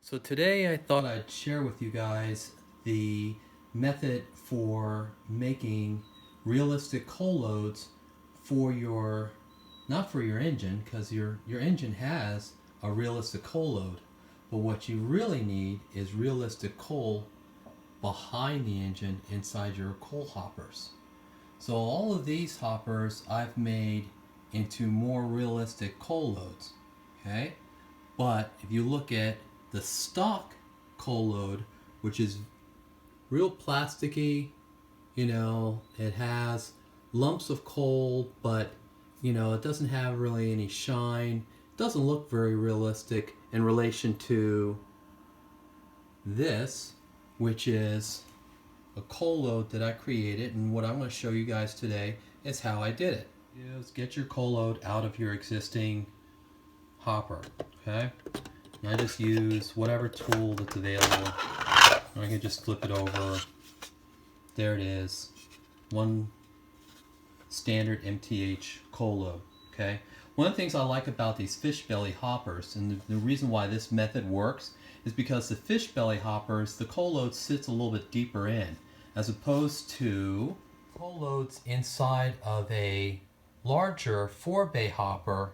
So today I thought I'd share with you guys the method for making realistic coal loads for your, not for your engine, because your engine has a realistic coal load, but what you really need is realistic coal behind the engine inside your coal hoppers. So all of these hoppers I've made into more realistic coal loads, okay? But if you look at the stock coal load, which is real plasticky, it has lumps of coal, but it doesn't have really any shine. It doesn't look very realistic in relation to this, which is a coal load that I created, and what I'm going to show you guys today is how I did it. Is get your coal load out of your existing hopper, okay? And I just use whatever tool that's available. I can just flip it over. There it is. One standard MTH coal load, okay? One of the things I like about these fish belly hoppers, and the reason why this method works, is because the fish belly hoppers, the coal load sits a little bit deeper in, as opposed to coal loads inside of a larger 4-bay hopper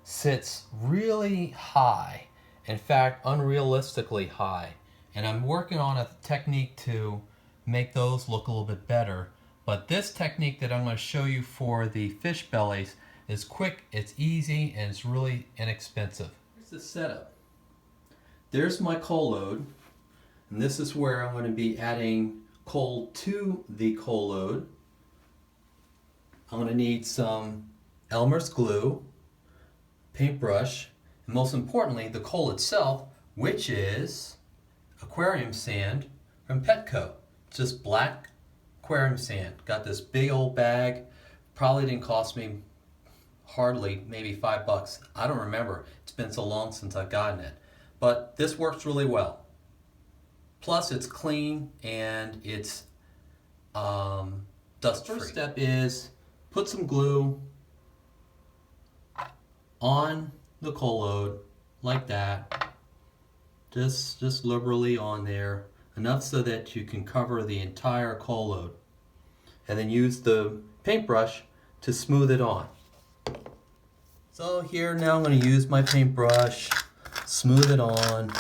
sits really high. In fact, unrealistically high. And I'm working on a technique to make those look a little bit better. But this technique that I'm going to show you for the fish bellies is quick, it's easy, and it's really inexpensive. Here's the setup. There's my coal load, and this is where I'm going to be adding coal to the coal load. I'm going to need some Elmer's glue, paintbrush, and most importantly, the coal itself, which is aquarium sand from Petco. It's just black aquarium sand. Got this big old bag. Probably didn't cost me hardly maybe $5. I don't remember. It's been so long since I've gotten it. But this works really well. Plus it's clean and it's dust free. First step is put some glue on the coal load like that. Just liberally on there. Enough so that you can cover the entire coal load. And then use the paintbrush to smooth it on. So here now I'm going to use my paintbrush, smooth it on,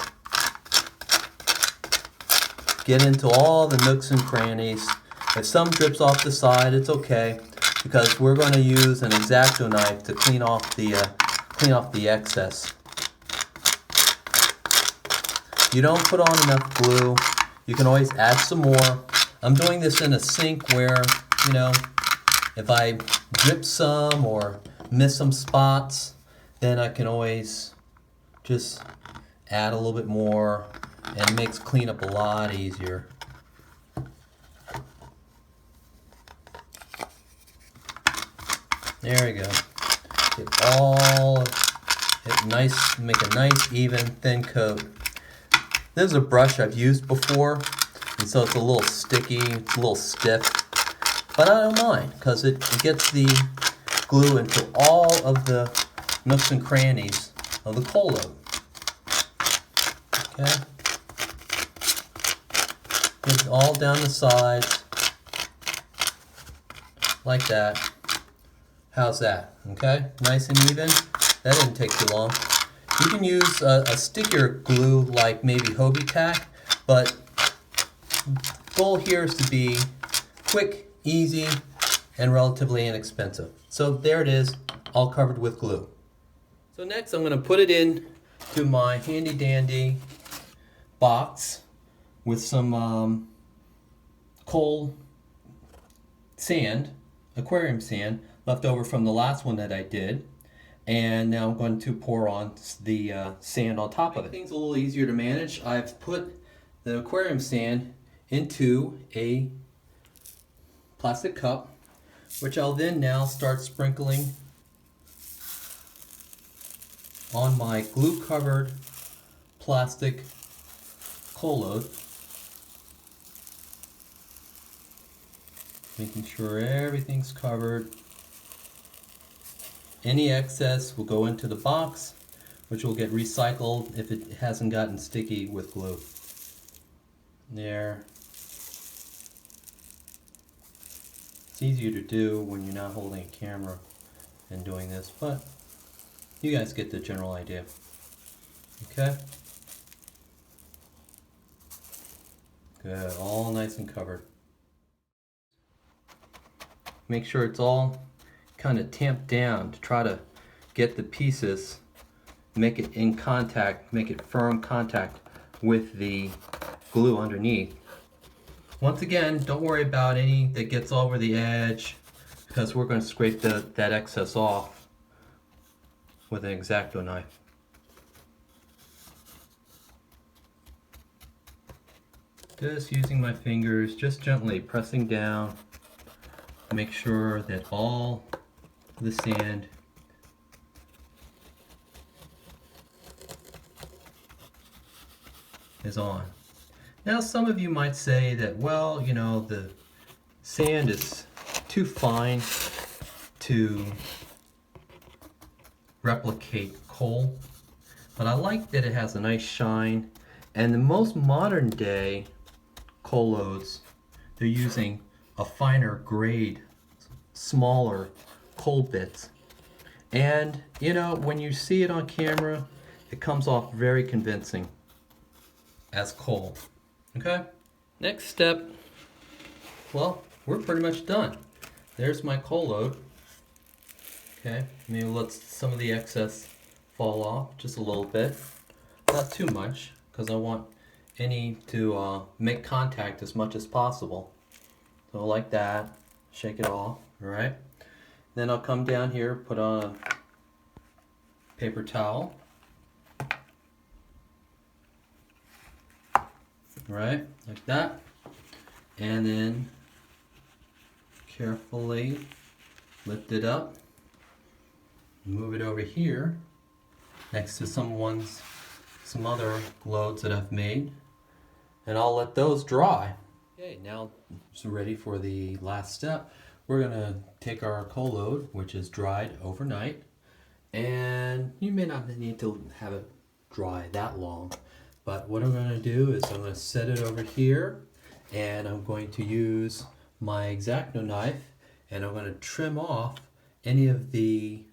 get into all the nooks and crannies. If some drips off the side, it's okay, because we're going to use an X-Acto knife to clean off the excess. You don't put on enough glue, you can always add some more. I'm doing this in a sink where, if I drip some or miss some spots, then I can always just add a little bit more, and it makes cleanup a lot easier. There we go. Make a nice even thin coat. This is a brush I've used before, and so it's a little sticky, it's a little stiff, but I don't mind because it gets the glue into all of the nooks and crannies of the coal load. Okay, get it all down the sides like that. How's that? Okay, nice and even. That didn't take too long. You can use a stickier glue like maybe Hobie Tack, but the goal here is to be quick, easy, and relatively inexpensive. So there it is, all covered with glue. So next I'm going to put it in to my handy dandy box with some coal sand, aquarium sand, left over from the last one that I did. And now I'm going to pour on the sand on top of it. Things a little easier to manage. I've put the aquarium sand into a plastic cup, which I'll then now start sprinkling on my glue covered plastic coal load. Making sure everything's covered. Any excess will go into the box which will get recycled if it hasn't gotten sticky with glue. There. It's easier to do when you're not holding a camera and doing this, but you guys get the general idea. Okay? Good, all nice and covered. Make sure it's all kind of tamped down to try to get the pieces, make it in contact, make it firm contact with the glue underneath. Once again, don't worry about any that gets over the edge, because we're going to scrape that excess off with an X-Acto knife. Just using my fingers, just gently pressing down, make sure that all the sand is on. Now some of you might say that, well, you know, the sand is too fine to replicate coal, but I like that it has a nice shine. And the most modern day coal loads, they're using a finer grade, smaller coal bits. And you know, when you see it on camera, it comes off very convincing as coal. Okay, next step, well, we're pretty much done. There's my coal load. Okay, maybe let some of the excess fall off just a little bit, not too much, because I want any to make contact as much as possible. So like that, shake it off, all right? Then I'll come down here, put on a paper towel, right, like that, and then carefully lift it up, move it over here next to some other loads that I've made, and I'll let those dry. Okay, now it's ready for the last step. We're gonna take our coal load, which is dried overnight, and you may not need to have it dry that long, but what I'm gonna do is I'm gonna set it over here, and I'm going to use my X-Acto knife, and I'm gonna trim off any of the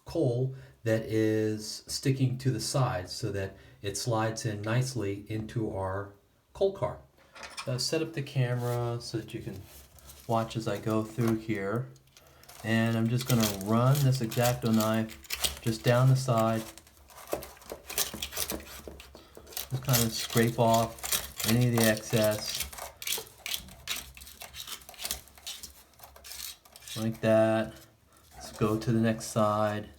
coal that is sticking to the sides so that it slides in nicely into our coal car. Set up the camera so that you can watch as I go through here. And I'm just going to run this X-Acto knife just down the side. Just kind of scrape off any of the excess. Like that. Let's go to the next side.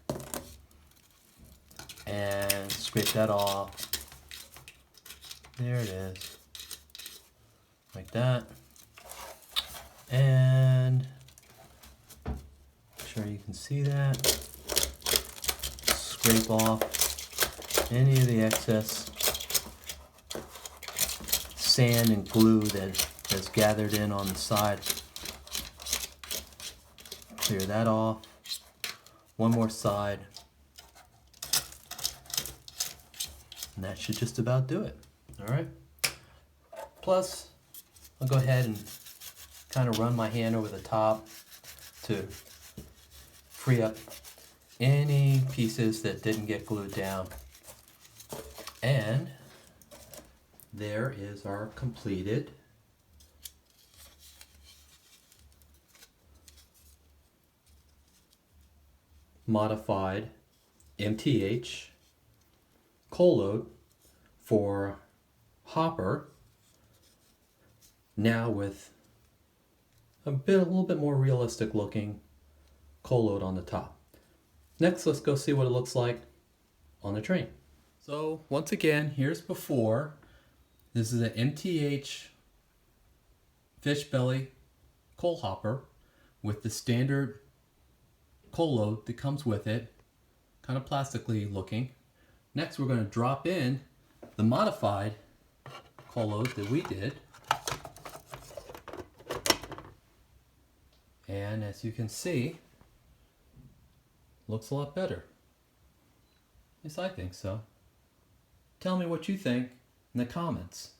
And scrape that off. There it is. Like that. And make sure you can see that. Scrape off any of the excess sand and glue that has gathered in on the side. Clear that off. One more side. And that should just about do it. All right. Plus, I'll go ahead and kind of run my hand over the top to free up any pieces that didn't get glued down. And there is our completed modified MTH coal load for hopper, now with a little bit more realistic looking coal load on the top. Next, let's go see what it looks like on the train. So once again, here's before. This is an MTH fish belly coal hopper with the standard coal load that comes with it, kind of plastically looking. Next, we're going to drop in the modified coal load that we did. And as you can see, looks a lot better. Yes, I think so. Tell me what you think in the comments.